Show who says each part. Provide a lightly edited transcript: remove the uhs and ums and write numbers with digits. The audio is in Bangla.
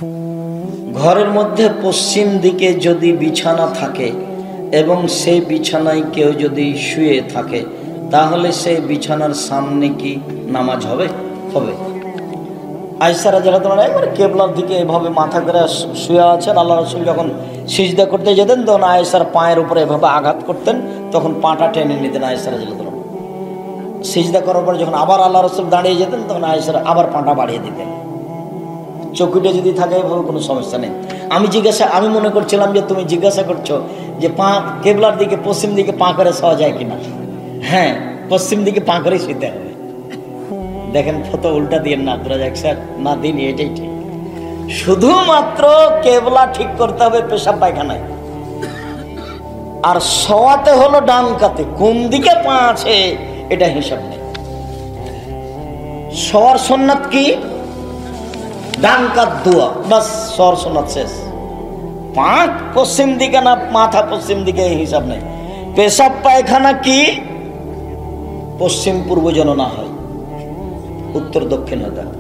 Speaker 1: ঘরের মধ্যে পশ্চিম দিকে যদি বিছানা থাকে এবং সেই বিছানায় কেউ যদি শুয়ে থাকে, তাহলে সেই বিছানার সামনে কি নামাজ হবে? হবে। আয়েশা রাদিয়াল্লাহু তাআলা একবার কেবলার দিকে এভাবে মাথা করে শুয়ে আছেন। আল্লাহ রাসূল যখন সিজদা করতে যেতেন তখন আয়েশার পায়ের উপরে এভাবে আঘাত করতেন, তখন পাটা টেনে নিতেন আয়েশা রাদিয়াল্লাহু তাআলা। সিজদা করার পর যখন আবার আল্লাহ রাসূল দাঁড়িয়ে যেতেন তখন আয়েশার আবার পাটা বাড়িয়ে দিতেন। চৌকিটা যদি থাকে এভাবে কোনো সমস্যা নেই। আমি মনে করছিলাম যে তুমি জিজ্ঞাসা করছো যে পা কেবলার দিকে পশ্চিম দিকে পা করে শোয়া যায় কিনা। হ্যাঁ, পশ্চিম দিকে পা করে শুতে হবে। দেখেন ফটো উল্টা দিয়ে না, আব্দুরাজ্জাক স্যার না দিন, এটাই ঠিক। শুধুমাত্র কেবলা ঠিক করতে হবে পেশাব পায়খানায়, আর শোয়াতে হলো ডান কাতে। কোন দিকে পা আছে এটা হিসাব নেই। শোয়ার সুন্নাত কি? ডান কাত দোয়া, বাস শোয়ার সুন্নাত শেষ। পা পশ্চিম দিকে না মাথা পশ্চিম দিকে হিসাব নেই। পেশাব পায়খানা কি? পশ্চিম পূর্ব যেন না হয়, উত্তর দক্ষিণ হতে হবে।